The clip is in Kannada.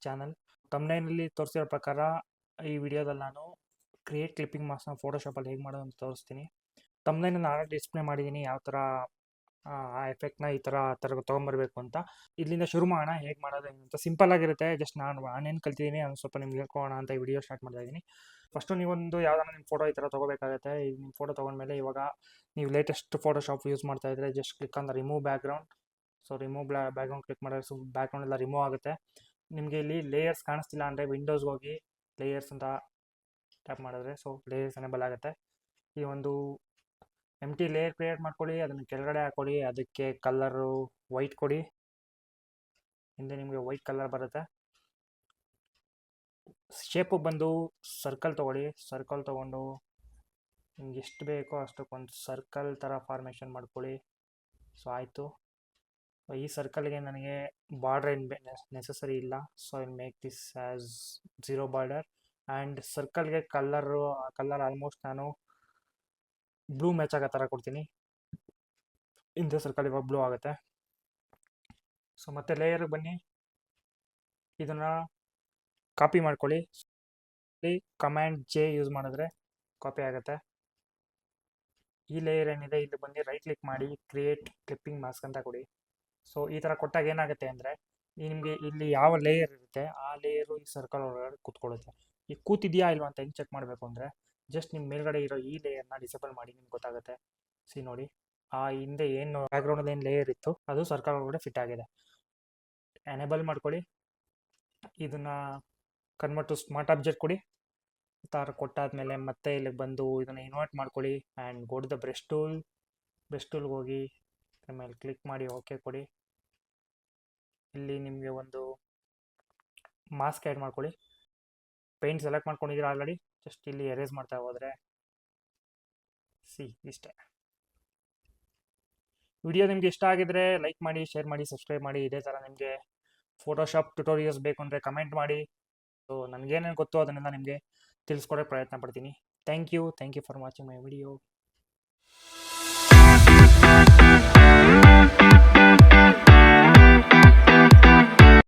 ಚಾನಲ್. ತಮ್ನೈನಲ್ಲಿ ತೋರಿಸಿರೋ ಪ್ರಕಾರ ಈ ವಿಡಿಯೋದಲ್ಲಿ ನಾನು ಕ್ರಿಯೇಟ್ ಕ್ಲಿಪ್ಪಿಂಗ್ ಮಾಸ್ಕ್ನ ಫೋಟೋಶಾಪಲ್ಲಿ ಹೇಗೆ ಮಾಡೋದು ಅಂತ ತೋರಿಸ್ತೀನಿ. ತಮ್ನೈನಲ್ಲಿ ನಾನು ಡಿಸ್ಪ್ಲೇ ಮಾಡಿದ್ದೀನಿ ಯಾವ ಥರ ಆ ಎಫೆಕ್ಟ್ನ ಈ ಥರ ತೊಗೊಂಬರ್ಬೇಕು ಅಂತ. ಇಲ್ಲಿಂದ ಶುರು ಮಾಡೋಣ ಹೇಗೆ ಮಾಡೋದು ಅಂತ. ಸಿಂಪಲ್ ಆಗಿರುತ್ತೆ. ಜಸ್ಟ್ ನಾನೇನು ಕಲ್ತಿದ್ದೀನಿ ನಾನು ಸ್ವಲ್ಪ ನಿಮ್ಗೆ ಹೇಳ್ಕೊಳೋಣ ಅಂತ ಈ ವಿಡಿಯೋ ಸ್ಟಾರ್ಟ್ ಮಾಡ್ತಾ ಇದ್ದೀನಿ. ಫಸ್ಟು ನೀವೊಂದು ಯಾವ್ದಾರ ನಿಮ್ಮ ಫೋಟೋ ಈ ಥರ ತೊಗೋಬೇಕಾಗುತ್ತೆ. ಈಗ ನಿಮ್ಮ ಫೋಟೋ ತೊಗೊಂಡ್ಮೇಲೆ ಇವಾಗ ನೀವು ಲೇಟೆಸ್ಟ್ ಫೋಟೋಶಾಪ್ ಯೂಸ್ ಮಾಡ್ತಾಯಿದ್ರೆ just click on the remove background. So remove background click ಮಾಡಿದ್ರೆ ಬ್ಯಾಕ್ಗ್ರೌಂಡ್ ಎಲ್ಲ ರಿಮೂವ್ ಆಗುತ್ತೆ. ನಿಮಗೆ ಇಲ್ಲಿ ಲೇಯರ್ಸ್ ಕಾಣಿಸ್ತಿಲ್ಲ ಅಂದರೆ ವಿಂಡೋಸ್ಗೆ ಹೋಗಿ ಲೇಯರ್ಸ್ ಅಂತ ಟ್ಯಾಪ್ ಮಾಡಿದ್ರೆ ಸೊ ಲೇಯರ್ಸ್ ಎನೇಬಲ್ ಆಗುತ್ತೆ. ಈ ಒಂದು ಎಂಟಿ ಲೇಯರ್ ಕ್ರಿಯೇಟ್ ಮಾಡ್ಕೊಳ್ಳಿ, ಅದನ್ನು ಕೆಳಗಡೆ ಹಾಕೊಳ್ಳಿ, ಅದಕ್ಕೆ ಕಲರು ವೈಟ್ ಕೊಡಿ. ಹಿಂದೆ ನಿಮಗೆ ವೈಟ್ ಕಲರ್ ಬರುತ್ತೆ. ಶೇಪು ಬಂದು ಸರ್ಕಲ್ ತೊಗೊಳ್ಳಿ. ಸರ್ಕಲ್ ತೊಗೊಂಡು ನಿಮ್ಗೆ ಎಷ್ಟು ಬೇಕೋ ಅಷ್ಟಕ್ಕೊಂದು ಸರ್ಕಲ್ ಥರ ಫಾರ್ಮೇಷನ್ ಮಾಡ್ಕೊಳ್ಳಿ. ಸೊ ಆಯಿತು. ಈ ಸರ್ಕಲ್ಗೆ ನನಗೆ ಬಾರ್ಡರ್ ಏನು ನೆಸಸರಿ ಇಲ್ಲ. So I make this as 0 border. And ಸರ್ಕಲ್ಗೆ ಕಲರ್ ಆಲ್ಮೋಸ್ಟ್ ನಾನು ಬ್ಲೂ ಮ್ಯಾಚ್ ಆಗೋ ಥರ ಕೊಡ್ತೀನಿ. ಹಿಂದೆ ಸರ್ಕಲ್ ಇವಾಗ ಬ್ಲೂ ಆಗುತ್ತೆ. ಸೊ ಮತ್ತೆ ಲೇಯರ್ಗೆ ಬನ್ನಿ, ಇದನ್ನು ಕಾಪಿ ಮಾಡ್ಕೊಳ್ಳಿ. ಕಮ್ಯಾಂಡ್ J ಯೂಸ್ ಮಾಡಿದ್ರೆ ಕಾಪಿ ಆಗುತ್ತೆ. ಈ ಲೇಯರ್ ಏನಿದೆ ಇಲ್ಲಿ ಬಂದು ರೈಟ್ ಕ್ಲಿಕ್ ಮಾಡಿ ಕ್ರಿಯೇಟ್ ಕ್ಲಿಪ್ಪಿಂಗ್ ಮಾಸ್ಕ್ ಅಂತ ಕೊಡಿ. ಸೊ ಈ ಥರ ಕೊಟ್ಟಾಗ ಏನಾಗುತ್ತೆ ಅಂದರೆ ನಿಮಗೆ ಇಲ್ಲಿ ಯಾವ ಲೇಯರ್ ಇರುತ್ತೆ ಆ ಲೇಯರು ಈ ಸರ್ಕಲ್ ಒಳಗಡೆ ಕೂತ್ಕೊಳ್ಳುತ್ತೆ. ಈಗ ಕೂತಿದೆಯಾ ಇಲ್ವಾ ಅಂತ ಹೆಂಗೆ ಚೆಕ್ ಮಾಡಬೇಕು ಅಂದರೆ ಜಸ್ಟ್ ನಿಮ್ಮ ಮೇಲ್ಗಡೆ ಇರೋ ಈ ಲೇಯರ್ನ ಡಿಸೇಬಲ್ ಮಾಡಿ ನಿಮ್ಗೆ ಗೊತ್ತಾಗುತ್ತೆ. ನೋಡಿ, ಆ ಹಿಂದೆ ಏನು ಬ್ಯಾಕ್ಗ್ರೌಂಡಲ್ಲಿ ಏನು ಲೇಯರ್ ಇತ್ತು ಅದು ಸರ್ಕಲ್ ಒಳಗಡೆ ಫಿಟ್ ಆಗಿದೆ. ಎನೇಬಲ್ ಮಾಡ್ಕೊಳ್ಳಿ. ಇದನ್ನು ಕನ್ವರ್ಟ್ ಟು ಸ್ಮಾರ್ಟ್ ಆಬ್ಜೆಕ್ಟ್ ಕೊಡಿ. ಈ ಥರ ಕೊಟ್ಟಾದಮೇಲೆ ಮತ್ತೆ ಇಲ್ಲಿಗೆ ಬಂದು ಇದನ್ನು ಇನ್ವರ್ಟ್ ಮಾಡ್ಕೊಳ್ಳಿ. And go to the brush ಟೂಲ್ಗೆ ಹೋಗಿ ಆಮೇಲೆ ಕ್ಲಿಕ್ ಮಾಡಿ ಓಕೆ ಕೊಡಿ. ಇಲ್ಲಿ ನಿಮಗೆ ಒಂದು ಮಾಸ್ಕ್ ಆ್ಯಡ್ ಮಾಡ್ಕೊಳ್ಳಿ. ಪೇಂಟ್ ಸೆಲೆಕ್ಟ್ ಮಾಡ್ಕೊಂಡಿದ್ದೀರಾ ಆಲ್ರೆಡಿ. ಜಸ್ಟ್ ಇಲ್ಲಿ ಎರೇಸ್ ಮಾಡ್ತಾ ಹೋದರೆ ಇಷ್ಟೇ. ವಿಡಿಯೋ ನಿಮಗೆ ಇಷ್ಟ ಆಗಿದ್ರೆ ಲೈಕ್ ಮಾಡಿ, ಶೇರ್ ಮಾಡಿ, ಸಬ್ಸ್ಕ್ರೈಬ್ ಮಾಡಿ. ಇದೇ ಥರ ನಿಮಗೆ ಫೋಟೋಶಾಪ್ ಟ್ಯುಟೋರಿಯಲ್ಸ್ ಬೇಕು ಅಂದರೆ ಕಮೆಂಟ್ ಮಾಡಿ. ಸೊ ನನಗೇನೇನು ಗೊತ್ತು ಅದನ್ನೆಲ್ಲ ನಿಮಗೆ ತಿಳಿಸ್ಕೊಡೋಕ್ಕೆ ಪ್ರಯತ್ನ ಪಡ್ತೀನಿ. Thank you for watching my video.